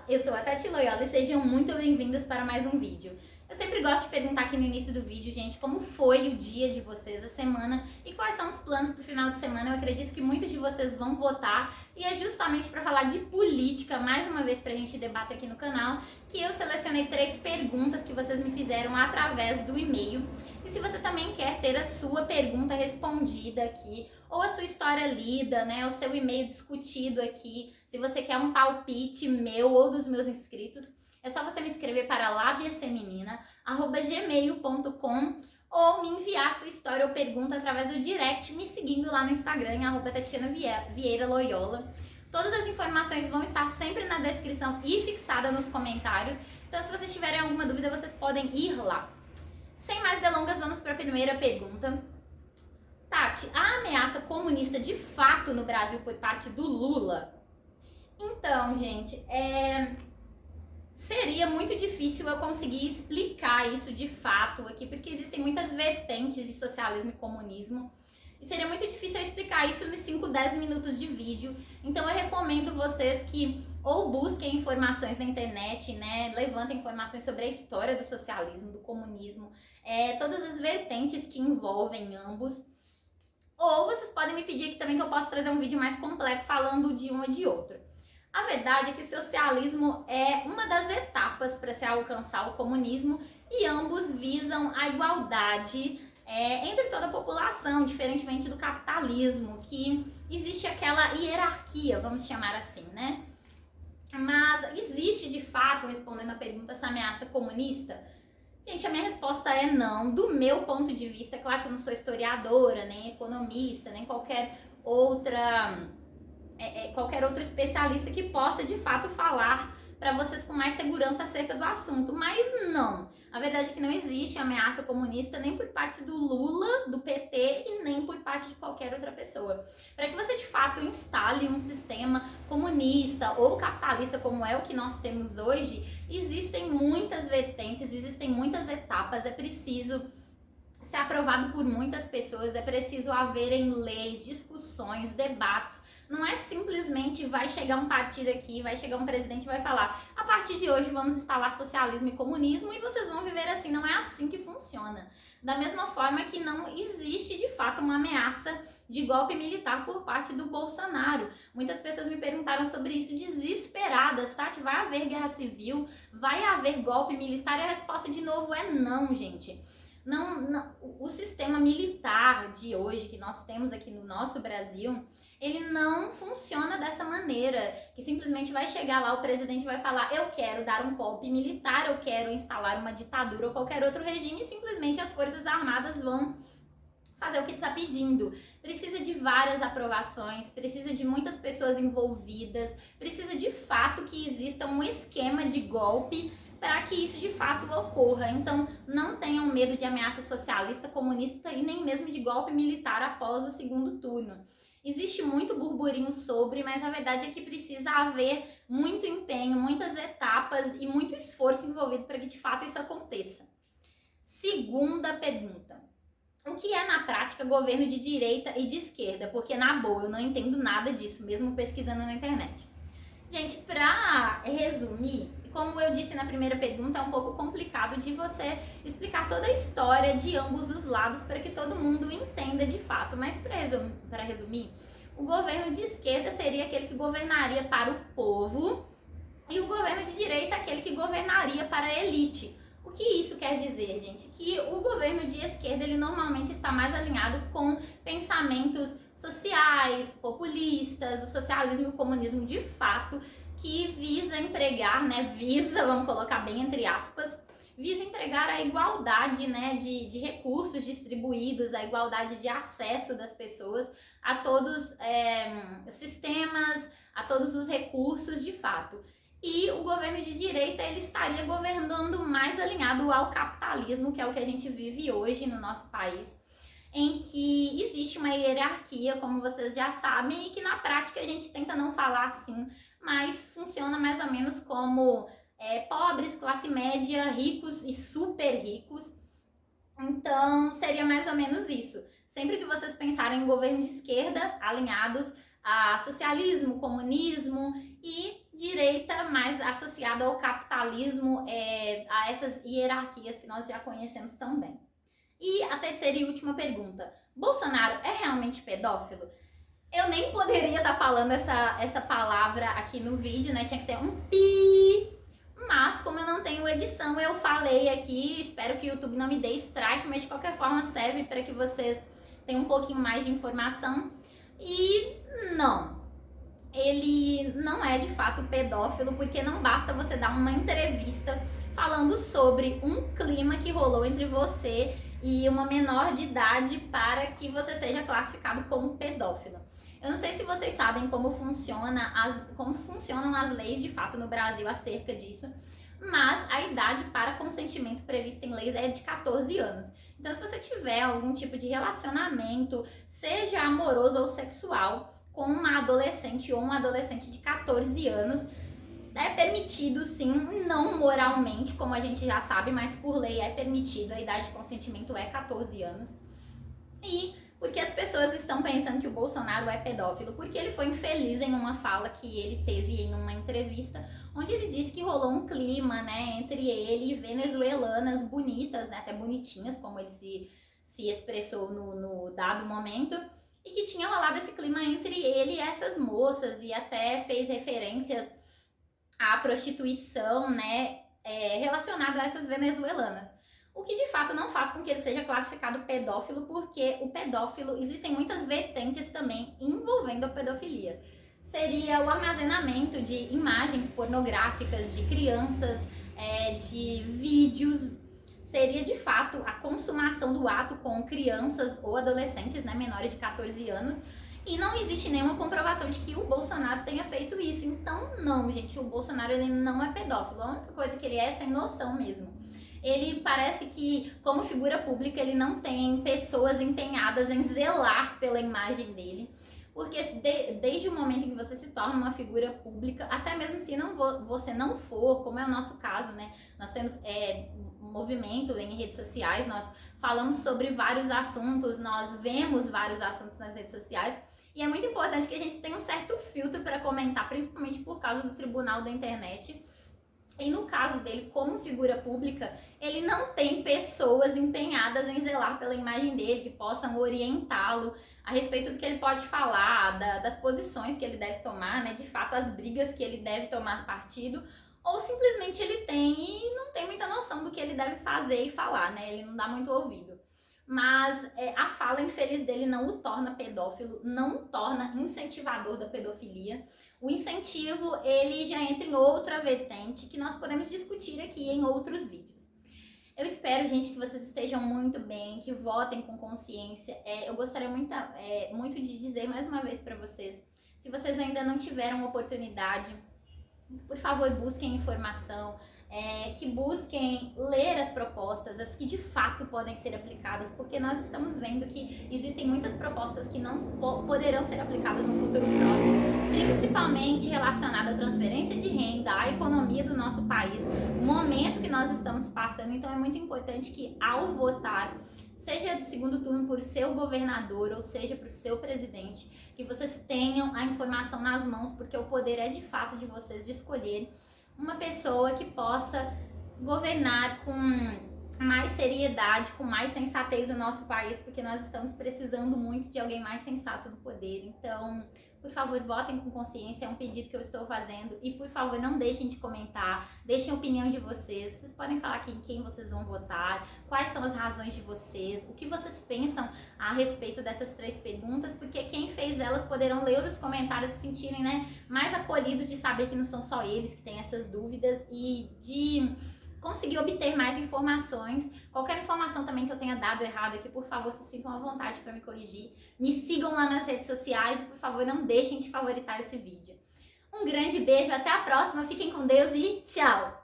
eu sou a Tati Loyola e sejam muito bem-vindos para mais um vídeo. Eu sempre gosto de perguntar aqui no início do vídeo, gente, como foi o dia de vocês, a semana e quais são os planos para o final de semana. Eu acredito que muitos de vocês vão votar e é justamente para falar de política, mais uma vez para a gente debater aqui no canal, que eu selecionei 3 perguntas que vocês me fizeram através do e-mail. E se você também quer ter a sua pergunta respondida aqui, ou a sua história lida, né, o seu e-mail discutido aqui, se você quer um palpite meu ou dos meus inscritos, é só você me escrever para labiafeminina@gmail.com ou me enviar sua história ou pergunta através do direct, me seguindo lá no Instagram, em @TatianaVieira Loyola. Todas as informações vão estar sempre na descrição e fixada nos comentários, então se vocês tiverem alguma dúvida, vocês podem ir lá. Sem mais delongas, vamos para a primeira pergunta. Tati, a ameaça comunista de fato no Brasil por parte do Lula? Então, gente, seria muito difícil eu conseguir explicar isso de fato aqui, porque existem muitas vertentes de socialismo e comunismo, e seria muito difícil eu explicar isso nos 5, 10 minutos de vídeo. Então eu recomendo vocês que ou busquem informações na internet, né, levantem informações sobre a história do socialismo, do comunismo, todas as vertentes que envolvem ambos. Ou vocês podem me pedir aqui também que eu possa trazer um vídeo mais completo falando de um ou de outro. A verdade é que o socialismo é uma das etapas para se alcançar o comunismo e ambos visam a igualdade entre toda a população, diferentemente do capitalismo, que existe aquela hierarquia, vamos chamar assim, né? Mas existe de fato, respondendo a pergunta, essa ameaça comunista? Gente, a minha resposta é não. Do meu ponto de vista, é claro que eu não sou historiadora, nem economista, nem qualquer outro especialista que possa de fato falar para vocês com mais segurança acerca do assunto, mas não. A verdade é que não existe ameaça comunista nem por parte do Lula, do PT e nem por parte de qualquer outra pessoa. Para que você de fato instale um sistema comunista ou capitalista como é o que nós temos hoje, existem muitas vertentes, existem muitas etapas, é preciso ser aprovado por muitas pessoas, é preciso haverem leis, discussões, debates. Não é simplesmente vai chegar um partido aqui, vai chegar um presidente e vai falar: a partir de hoje vamos instalar socialismo e comunismo e vocês vão viver assim. Não é assim que funciona. Da mesma forma que não existe de fato uma ameaça de golpe militar por parte do Bolsonaro. Muitas pessoas me perguntaram sobre isso desesperadas, Tati, vai haver guerra civil? Vai haver golpe militar? E a resposta de novo é não, gente. Não, o sistema militar de hoje que nós temos aqui no nosso Brasil, ele não funciona dessa maneira, que simplesmente vai chegar lá, o presidente vai falar: eu quero dar um golpe militar, eu quero instalar uma ditadura ou qualquer outro regime, e simplesmente as Forças Armadas vão fazer o que ele está pedindo. Precisa de várias aprovações, precisa de muitas pessoas envolvidas, precisa de fato que exista um esquema de golpe para que isso de fato ocorra. Então não tenham medo de ameaça socialista, comunista e nem mesmo de golpe militar após o segundo turno. Existe muito burburinho sobre, mas a verdade é que precisa haver muito empenho, muitas etapas e muito esforço envolvido para que de fato isso aconteça. Segunda pergunta: o que é na prática governo de direita e de esquerda? Porque na boa eu não entendo nada disso, mesmo pesquisando na internet. Gente, para resumir, como eu disse na primeira pergunta, é um pouco complicado de você explicar toda a história de ambos os lados para que todo mundo entenda de fato. Mas para resumir, o governo de esquerda seria aquele que governaria para o povo e o governo de direita aquele que governaria para a elite. O que isso quer dizer, gente? Que o governo de esquerda, ele normalmente está mais alinhado com pensamentos sociais, populistas, o socialismo e o comunismo de fato, que visa empregar, vamos colocar bem entre aspas, visa empregar a igualdade, de recursos distribuídos, a igualdade de acesso das pessoas a todos os sistemas, a todos os recursos de fato. E o governo de direita, ele estaria governando mais alinhado ao capitalismo, que é o que a gente vive hoje no nosso país, em que existe uma hierarquia, como vocês já sabem, e que na prática a gente tenta não falar assim, mas funciona mais ou menos como pobres, classe média, ricos e super ricos. Então seria mais ou menos isso. Sempre que vocês pensarem em governo de esquerda, alinhados a socialismo, comunismo e direita mais associada ao capitalismo, a essas hierarquias que nós já conhecemos tão bem. E a terceira e última pergunta: Bolsonaro é realmente pedófilo? Eu nem poderia estar falando essa palavra aqui no vídeo, né? Tinha que ter um pi. Mas como eu não tenho edição, eu falei aqui. Espero que o YouTube não me dê strike, mas de qualquer forma serve para que vocês tenham um pouquinho mais de informação. E não, ele não é de fato pedófilo, porque não basta você dar uma entrevista falando sobre um clima que rolou entre você e uma menor de idade para que você seja classificado como pedófilo. Eu não sei se vocês sabem como funcionam as leis de fato no Brasil acerca disso, mas a idade para consentimento prevista em leis é de 14 anos. Então, se você tiver algum tipo de relacionamento, seja amoroso ou sexual, com uma adolescente ou um adolescente de 14 anos, é permitido sim, não moralmente, como a gente já sabe, mas por lei é permitido, a idade de consentimento é 14 anos. E porque as pessoas estão pensando que o Bolsonaro é pedófilo? Porque ele foi infeliz em uma fala que ele teve em uma entrevista, onde ele disse que rolou um clima, né, entre ele e venezuelanas bonitas, né, até bonitinhas, como ele se expressou no dado momento, e que tinha rolado esse clima entre ele e essas moças, e até fez referências à prostituição, né, relacionada a essas venezuelanas. O que de fato não faz com que ele seja classificado pedófilo, porque o pedófilo, existem muitas vertentes também envolvendo a pedofilia. Seria o armazenamento de imagens pornográficas de crianças, de vídeos, seria de fato a consumação do ato com crianças ou adolescentes, né, menores de 14 anos, e não existe nenhuma comprovação de que o Bolsonaro tenha feito isso. Então não, gente, o Bolsonaro ele não é pedófilo, a única coisa que ele é sem noção mesmo. Ele parece que, como figura pública, ele não tem pessoas empenhadas em zelar pela imagem dele. Porque desde o momento em que você se torna uma figura pública, até mesmo se você não for, como é o nosso caso, né? Nós temos movimento em redes sociais, nós falamos sobre vários assuntos, nós vemos vários assuntos nas redes sociais. E é muito importante que a gente tenha um certo filtro para comentar, principalmente por causa do tribunal da internet. E no caso dele, como figura pública, ele não tem pessoas empenhadas em zelar pela imagem dele, que possam orientá-lo a respeito do que ele pode falar, das posições que ele deve tomar, né? De fato, as brigas que ele deve tomar partido, ou simplesmente ele tem e não tem muita noção do que ele deve fazer e falar, né? Ele não dá muito ouvido. Mas a fala infeliz dele não o torna pedófilo, não o torna incentivador da pedofilia. O incentivo, ele já entra em outra vertente que nós podemos discutir aqui em outros vídeos. Eu espero, gente, que vocês estejam muito bem, que votem com consciência. Eu gostaria muito de dizer mais uma vez para vocês, se vocês ainda não tiveram oportunidade, por favor, busquem informação, que busquem ler as propostas, as que de fato podem ser aplicadas, porque nós estamos vendo que existem muitas propostas que não poderão ser aplicadas no futuro próximo, principalmente relacionada à transferência de renda, à economia do nosso país, o momento que nós estamos passando. Então é muito importante que, ao votar, seja de segundo turno por seu governador ou seja para o seu presidente, que vocês tenham a informação nas mãos, porque o poder é de fato de vocês de escolher uma pessoa que possa governar com mais seriedade, com mais sensatez o nosso país, porque nós estamos precisando muito de alguém mais sensato no poder. Então, por favor, votem com consciência, é um pedido que eu estou fazendo. E, por favor, não deixem de comentar, deixem a opinião de vocês. Vocês podem falar aqui em quem vocês vão votar, quais são as razões de vocês, o que vocês pensam a respeito dessas 3 perguntas, porque quem fez elas poderão ler os comentários e se sentirem, né, mais acolhidos de saber que não são só eles que têm essas dúvidas e de conseguir obter mais informações. Qualquer informação também que eu tenha dado errado aqui, por favor, se sintam à vontade para me corrigir. Me sigam lá nas redes sociais e, por favor, não deixem de favoritar esse vídeo. Um grande beijo, até a próxima, fiquem com Deus e tchau!